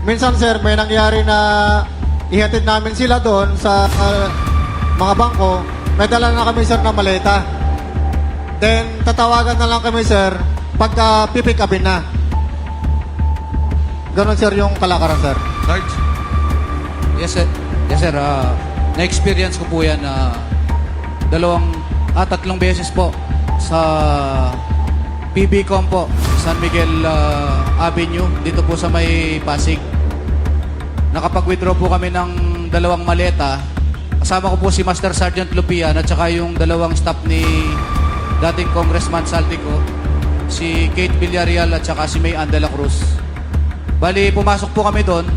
Minsan sir, may nangyari na ihatid namin sila doon sa mga bangko. May dala na kami sir na maleta. Then tatawagan na lang kami sir pagka pipick upin na. Ganon sir yung kalakaran sir. Sarge? Yes sir. Yes sir. Na-experience ko po yan na tatlong beses po sa PBCom po, San Miguel Avenue, dito po sa may Pasig. Nakapag-withdraw po kami ng 2 maleta. Kasama ko po si Master Sergeant Lupian at saka yung 2 staff ni dating Congressman Saldico, si Kate Villarreal at saka si May Ann de la Cruz. Bali, pumasok po kami doon.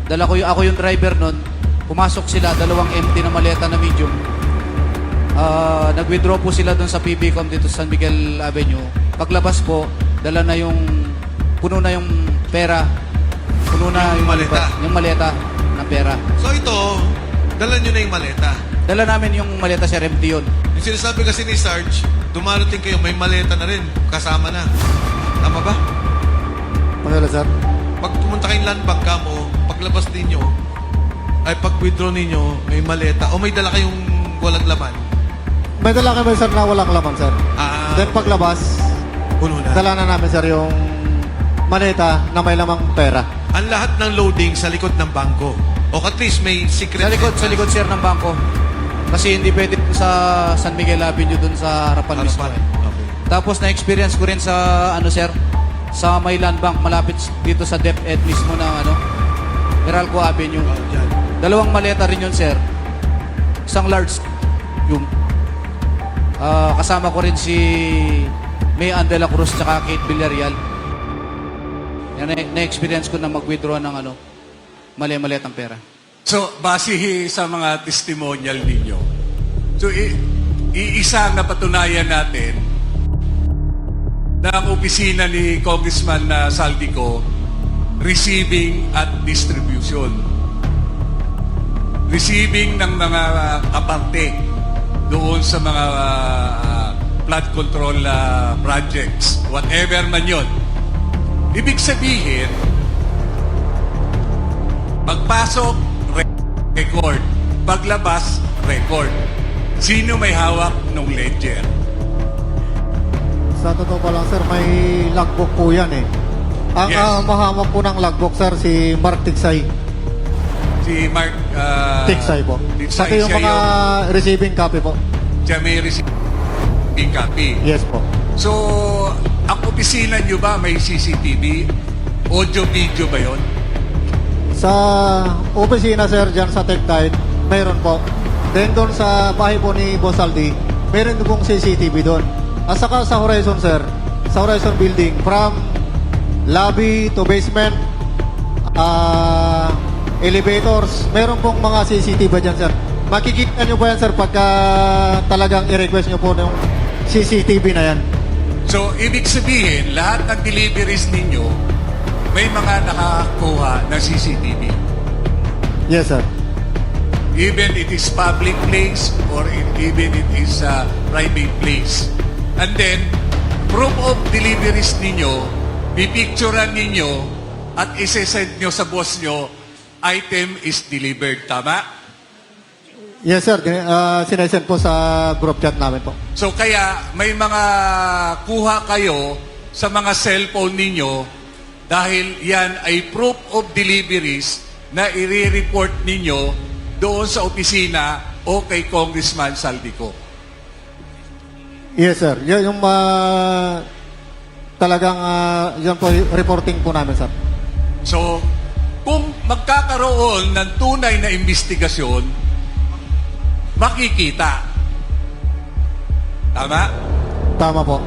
Ako yung driver noon. Pumasok sila, 2 empty na maleta na medium. Nag-withdraw po sila doon sa PBCom dito sa San Miguel Avenue. Paglabas po, puno na yung pera. Puno na yung maleta na pera. So ito, dala nyo na yung maleta. Dala namin yung maleta, sir, empty yun. Yung sinasabi kasi ni Sarge, dumarating kayo, may maleta na rin, kasama na. Tama ba? Pagkala sir? Pag pumunta kayong land bank mo, paglabas ninyo, ay pag-withdraw ninyo, may maleta, o may dala kayong walang laman. May dala kami sir na walang laman sir. Then paglabas, Puno na. dala na namin sir yung maleta na may lamang pera. Ang lahat ng loading sa likod ng bangko. O at least may secret. Sa likod, sir, ng bangko. Kasi hindi pwede sa San Miguel Avenue dun sa harapan mismo. Okay. Tapos na-experience ko rin sa, sir, sa may land bank, malapit dito sa DepEd mismo ng, Meralco Avenue. Oh, dyan. 2 maleta rin yun, sir. Isang large, yung, kasama ko rin si May Ann de la Cruz tsaka Kate Villarreal. Yan, na-experience ko na mag-withdraw ng, mali-maletang pera. So, base sa mga testimonial ninyo, so, iisa na patunayan natin na ang opisina ni Congressman Saldico, receiving at distribution. Receiving ng mga kapante doon sa mga flood control projects, whatever man yun. Ibig sabihin, pagpasok, record. Paglabas, record. Sino may hawak ng ledger? Sa totoo pa lang sir, may logbook po yan eh. Ang Yes. mahamag po ng logbook sir, si Mark Tiksay. Si Mark Tiksay po. Tiksay, Pati yung siya mga receiving copy po. siya may receiving copy. Yes po. So, ang opisina nyo ba may CCTV? Audio-video ba yon? Sa opisina sir, dyan sa Tectide, mayroon po. Then doon sa bahay po ni Boss Aldi, mayroon pong CCTV doon. At saka sa Horizon sir, sa Horizon Building, from lobby to basement, elevators, mayroon pong mga CCTV dyan sir. Makikita nyo po yan sir pagka talagang i-request nyo po ng CCTV na yan. So, ibig sabihin, lahat ng deliveries ninyo, may mga nakakuha ng CCTV. Yes sir. Even it is public place or even it is a private place. And then, proof of deliveries ninyo, pipicturean ninyo at isesend nyo sa boss nyo, item is delivered. Tama? Yes sir, sinesend po sa group chat namin po. So kaya may mga kuha kayo sa mga cellphone ninyo dahil yan ay proof of deliveries na i-report ninyo doon sa opisina o kay Congressman Saldico. Yes sir, yan yung talagang yan po reporting po namin sir. So kung magkakaroon ng tunay na investigasyon, makikita. Tama? Tama po.